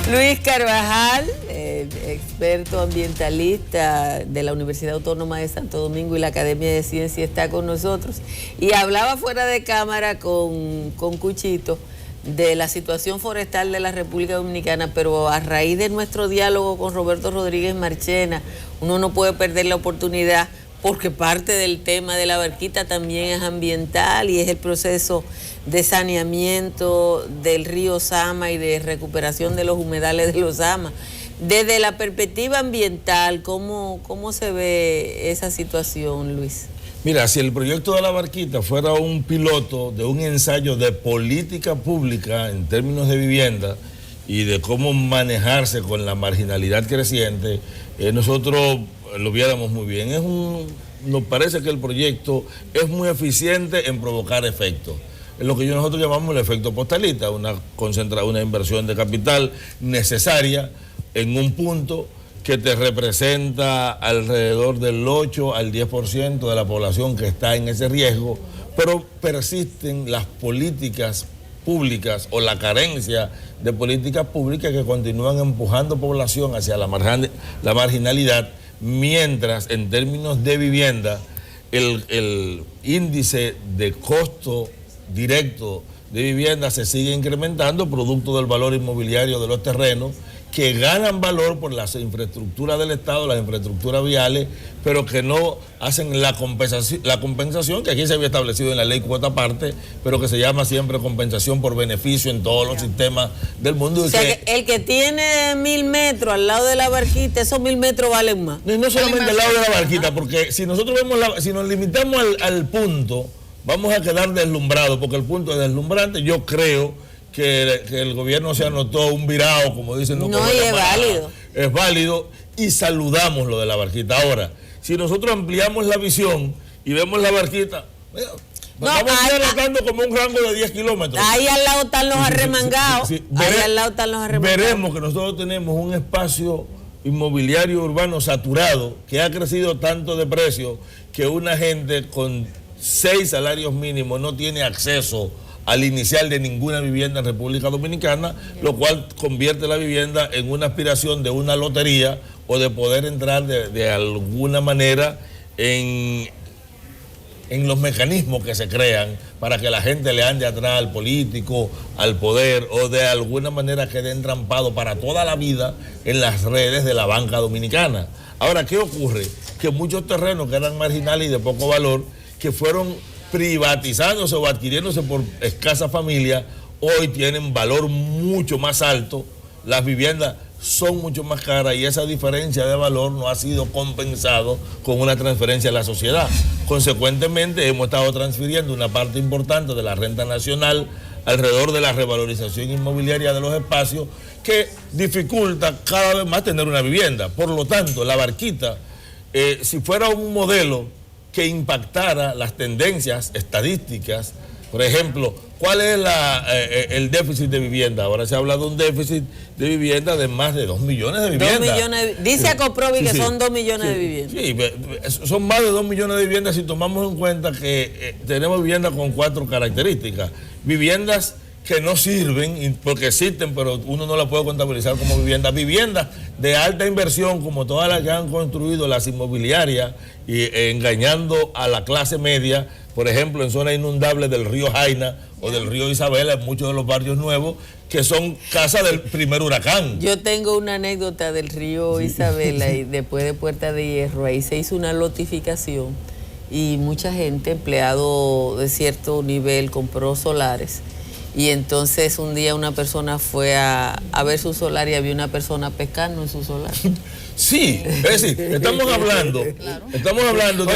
Luis Carvajal, experto ambientalista de la Universidad Autónoma de Santo Domingo y la Academia de Ciencias, está con nosotros. Y hablaba fuera de cámara con Cuchito de la situación forestal de la República Dominicana, pero a raíz de nuestro diálogo con Roberto Rodríguez Marchena, uno no puede perder la oportunidad, porque parte del tema de la barquita también es ambiental y es el proceso de saneamiento del río Sama y de recuperación de los humedales de los Sama. Desde la perspectiva ambiental, ¿cómo se ve esa situación, Luis? Mira, si el proyecto de la barquita fuera un piloto de un ensayo de política pública en términos de vivienda y de cómo manejarse con la marginalidad creciente, nosotros lo viéramos muy bien. Nos parece que el proyecto es muy eficiente en provocar efectos. Es lo que nosotros llamamos el efecto postalita, una inversión de capital necesaria en un punto que te representa alrededor del 8 al 10% de la población que está en ese riesgo, pero persisten las políticas públicas o la carencia de políticas públicas que continúan empujando población hacia la marginalidad, mientras en términos de vivienda el índice de costo directo de vivienda se sigue incrementando producto del valor inmobiliario de los terrenos, que ganan valor por las infraestructuras del Estado, las infraestructuras viales, pero que no hacen la compensación que aquí se había establecido en la ley cuota parte, pero que se llama siempre compensación por beneficio en todos los sistemas del mundo. O sea, que el que tiene 1000 metros al lado de la barquita, esos 1000 metros valen más. No solamente al lado de la barquita, porque si nosotros si nos limitamos al punto, vamos a quedar deslumbrados, porque el punto es deslumbrante. Yo creo que el gobierno se anotó un virado, como dicen los no, y es válido. Es válido y saludamos lo de la barquita. Ahora, si nosotros ampliamos la visión y vemos la barquita, mira, estamos relatando como un rango de 10 kilómetros. Ahí al lado están los arremangados. Ahí al lado están los arremangados. Veremos que nosotros tenemos un espacio inmobiliario urbano saturado que ha crecido tanto de precio que una gente con 6 salarios mínimos no tiene acceso al inicial de ninguna vivienda en República Dominicana, lo cual convierte la vivienda en una aspiración de una lotería o de poder entrar de alguna manera en los mecanismos que se crean para que la gente le ande atrás al político, al poder, o de alguna manera quede entrampado para toda la vida en las redes de la banca dominicana. Ahora, ¿qué ocurre? Que muchos terrenos que eran marginales y de poco valor, que fueron privatizándose o adquiriéndose por escasa familia, hoy tienen valor mucho más alto, las viviendas son mucho más caras y esa diferencia de valor no ha sido compensado con una transferencia a la sociedad. Consecuentemente, hemos estado transfiriendo una parte importante de la renta nacional alrededor de la revalorización inmobiliaria de los espacios, que dificulta cada vez más tener una vivienda. Por lo tanto, la barquita, si fuera un modelo que impactara las tendencias estadísticas, por ejemplo, ¿cuál es el déficit de vivienda? Ahora se habla de un déficit de vivienda de más de 2 millones de viviendas. 2 millones, dice Acoprovi que son 2 millones de viviendas. Sí, son más de 2 millones de viviendas si tomamos en cuenta que tenemos viviendas con 4 características. Viviendas que no sirven, porque existen, pero uno no las puede contabilizar como viviendas. Viviendas de alta inversión, como todas las que han construido las inmobiliarias, y engañando a la clase media, por ejemplo, en zonas inundables del río Jaina o del río Isabela, en muchos de los barrios nuevos, que son casas del primer huracán. Yo tengo una anécdota del río Isabela y después de Puerta de Hierro, ahí se hizo una lotificación y mucha gente, empleado de cierto nivel, compró solares. Y entonces un día una persona fue a ver su solar y había una persona pescando en su solar. Sí, es decir, estamos hablando de...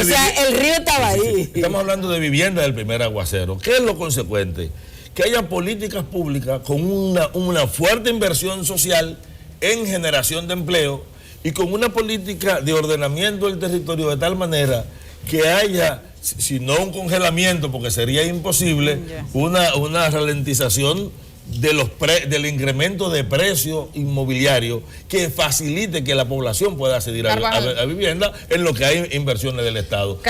O sea, el río estaba ahí. Estamos hablando de vivienda del primer aguacero. ¿Qué es lo consecuente? Que haya políticas públicas con una fuerte inversión social en generación de empleo y con una política de ordenamiento del territorio de tal manera que haya, si no un congelamiento, porque sería imposible, una ralentización del incremento de precios inmobiliarios que facilite que la población pueda acceder a vivienda en lo que hay inversiones del Estado.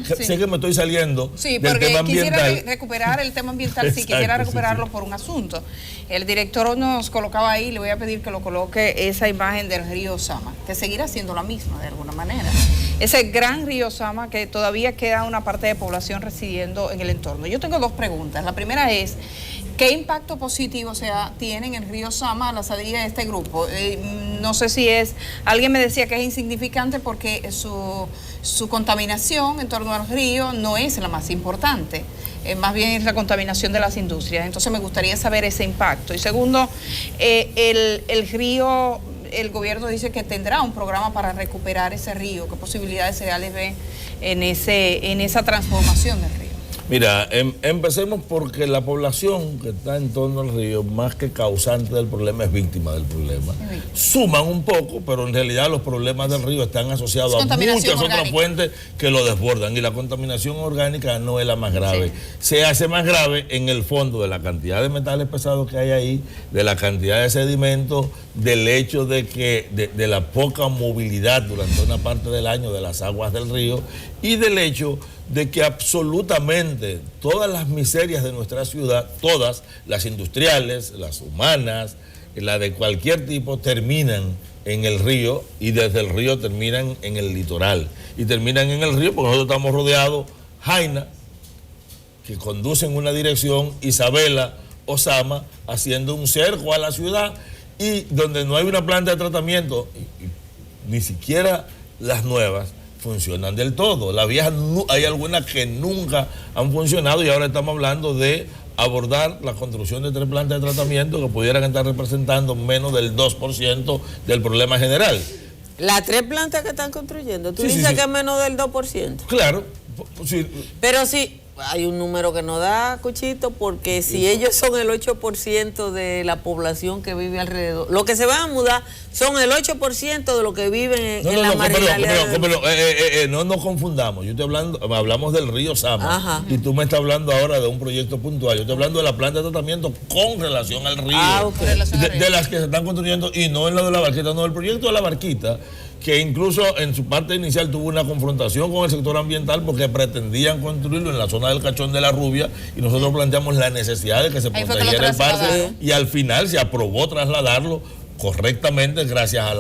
Sé que me estoy saliendo del tema ambiental. Quisiera recuperar el tema ambiental, sí, quisiera recuperarlo por un asunto. El director nos colocaba ahí, le voy a pedir que lo coloque esa imagen del río Sama, que seguirá siendo la misma de alguna manera. Ese gran río Sama que todavía queda una parte de población residiendo en el entorno. Yo tengo dos preguntas. La primera es, ¿qué impacto positivo tiene en el río Sama la salida de este grupo? No sé si alguien me decía que es insignificante porque su contaminación en torno al río no es la más importante. Más bien es la contaminación de las industrias. Entonces me gustaría saber ese impacto. Y segundo, el río, el gobierno dice que tendrá un programa para recuperar ese río. ¿Qué posibilidades reales ve en esa transformación del río? Mira, empecemos porque la población que está en torno al río, más que causante del problema, es víctima del problema. Suman un poco, pero en realidad los problemas del río están asociados a muchas otras fuentes que lo desbordan. Y la contaminación orgánica no es la más grave. Se hace más grave en el fondo de la cantidad de metales pesados que hay ahí, de la cantidad de sedimentos, del hecho de que de la poca movilidad durante una parte del año de las aguas del río y del hecho de que absolutamente todas las miserias de nuestra ciudad, todas, las industriales, las humanas, las de cualquier tipo, terminan en el río y desde el río terminan en el litoral. Y terminan en el río porque nosotros estamos rodeados, Jaina, que conduce en una dirección, Isabela, Osama, haciendo un cerco a la ciudad y donde no hay una planta de tratamiento, ni siquiera las nuevas funcionan del todo. Las viejas, hay algunas que nunca han funcionado y ahora estamos hablando de abordar la construcción de 3 plantas de tratamiento que pudieran estar representando menos del 2% del problema general. Las 3 plantas que están construyendo, tú dices que es menos del 2%. Claro. Sí. Pero sí, hay un número que no da, Cuchito, porque si ellos son el 8% de la población que vive alrededor, lo que se van a mudar son el 8% de lo que viven en la marginalidad. No nos confundamos. Yo estoy hablamos del río Sama. Ajá. Y tú me estás hablando ahora de un proyecto puntual. Yo estoy hablando de la planta de tratamiento con relación al río. Okay. De las que se están construyendo y no en la de la Barquita, no, el proyecto de la Barquita, que incluso en su parte inicial tuvo una confrontación con el sector ambiental porque pretendían construirlo en la zona del Cachón de la Rubia y nosotros planteamos la necesidad de que se protegiera el parque y al final se aprobó trasladarlo correctamente gracias a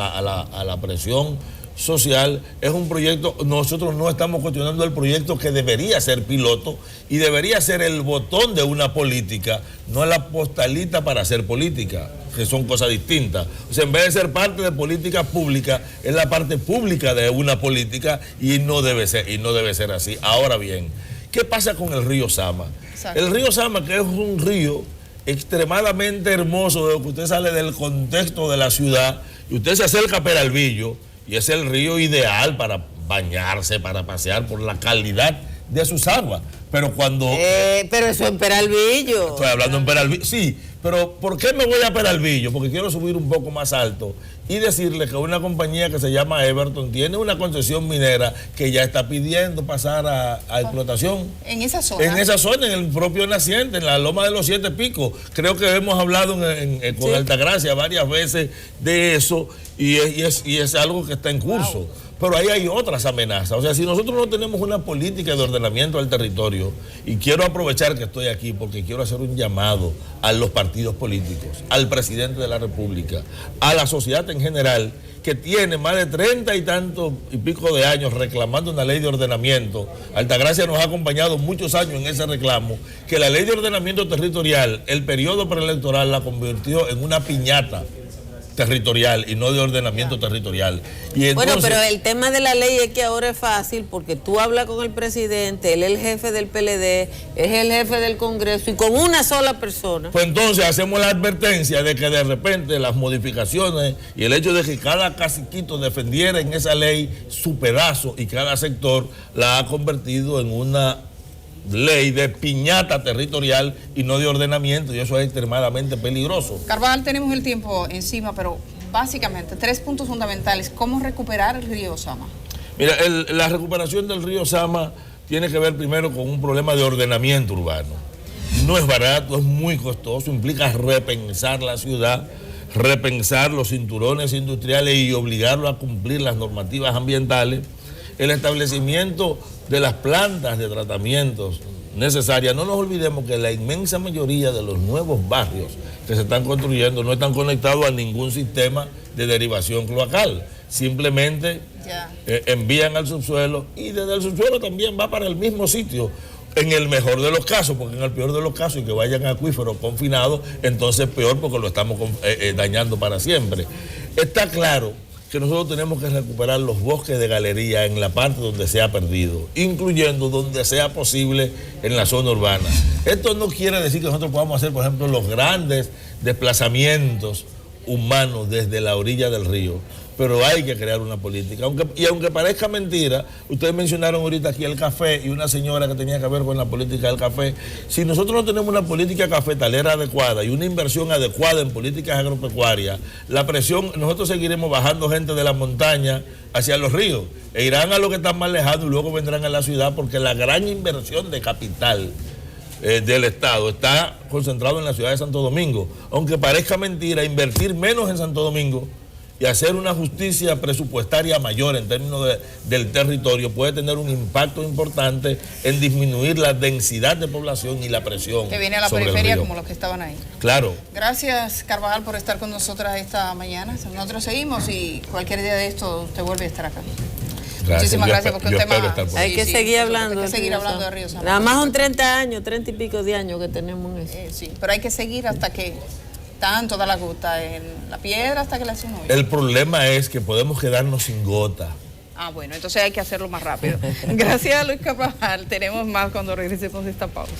la presión social. Es un proyecto, nosotros no estamos cuestionando el proyecto que debería ser piloto y debería ser el botón de una política, no la postalita para hacer política, que son cosas distintas. O sea, en vez de ser parte de política pública, es la parte pública de una política y no debe ser así. Ahora bien, ¿qué pasa con el río Sama? Exacto. El río Sama, que es un río extremadamente hermoso, de que usted sale del contexto de la ciudad y usted se acerca a Peralvillo y es el río ideal para bañarse, para pasear por la calidad de sus aguas. Pero cuando... pero eso en Peralvillo. Estoy hablando en Peralvillo, sí. Pero ¿por qué me voy a Peralvillo? Porque quiero subir un poco más alto y decirle que una compañía que se llama Everton tiene una concesión minera que ya está pidiendo pasar a explotación. ¿En esa zona? En esa zona, en el propio naciente, en la Loma de los 7 Picos. Creo que hemos hablado con Altagracia varias veces de eso y es algo que está en curso. Wow. Pero ahí hay otras amenazas. O sea, si nosotros no tenemos una política de ordenamiento del territorio, y quiero aprovechar que estoy aquí porque quiero hacer un llamado a los partidos políticos, al presidente de la República, a la sociedad en general, que tiene más de 30 y tantos y pico de años reclamando una ley de ordenamiento. Altagracia nos ha acompañado muchos años en ese reclamo, que la ley de ordenamiento territorial, el periodo preelectoral la convirtió en una piñata territorial y no de ordenamiento territorial. Y entonces, bueno, pero el tema de la ley es que ahora es fácil porque tú hablas con el presidente, él es el jefe del PLD, es el jefe del Congreso y con una sola persona. Pues entonces hacemos la advertencia de que de repente las modificaciones y el hecho de que cada caciquito defendiera en esa ley su pedazo y cada sector la ha convertido en una ley de piñata territorial y no de ordenamiento, y eso es extremadamente peligroso. Carvajal, tenemos el tiempo encima, pero básicamente 3 puntos fundamentales. ¿Cómo recuperar el río Sama? Mira, la recuperación del río Sama tiene que ver primero con un problema de ordenamiento urbano. no es barato, es muy costoso, implica repensar la ciudad, repensar los cinturones industriales y obligarlo a cumplir las normativas ambientales, el establecimiento de las plantas de tratamientos necesarias. No nos olvidemos que la inmensa mayoría de los nuevos barrios que se están construyendo no están conectados a ningún sistema de derivación cloacal, simplemente envían al subsuelo y desde el subsuelo también va para el mismo sitio. En el mejor de los casos, porque en el peor de los casos, y que vayan a acuíferos confinados, entonces peor porque lo estamos dañando para siempre. Está claro que nosotros tenemos que recuperar los bosques de galería en la parte donde se ha perdido, incluyendo donde sea posible en la zona urbana. Esto no quiere decir que nosotros podamos hacer, por ejemplo, los grandes desplazamientos humanos desde la orilla del río, pero hay que crear una política. Aunque parezca mentira, ustedes mencionaron ahorita aquí el café y una señora que tenía que ver con la política del café. Si nosotros no tenemos una política cafetalera adecuada y una inversión adecuada en políticas agropecuarias, la presión, nosotros seguiremos bajando gente de la montaña hacia los ríos e irán a lo que están más lejano y luego vendrán a la ciudad, porque la gran inversión de capital del Estado está concentrado en la ciudad de Santo Domingo. Aunque parezca mentira, invertir menos en Santo Domingo y hacer una justicia presupuestaria mayor en términos del territorio puede tener un impacto importante en disminuir la densidad de población y la presión que viene a la periferia como los que estaban ahí. Claro. Gracias, Carvajal, por estar con nosotras esta mañana. Nosotros seguimos y cualquier día de esto usted vuelve a estar acá. Gracias. Muchísimas gracias, porque un tema... Hay que seguir hablando. Hay que seguir hablando de Río Sama. Nada más son 30 años, 30 y pico de años que tenemos en eso. Sí, pero hay que seguir hasta que están toda la gota en la piedra, hasta que la hacen hoy. El problema es que podemos quedarnos sin gota. Ah, bueno, entonces hay que hacerlo más rápido. Gracias a Luis Carvajal. Tenemos más cuando regresemos de esta pausa.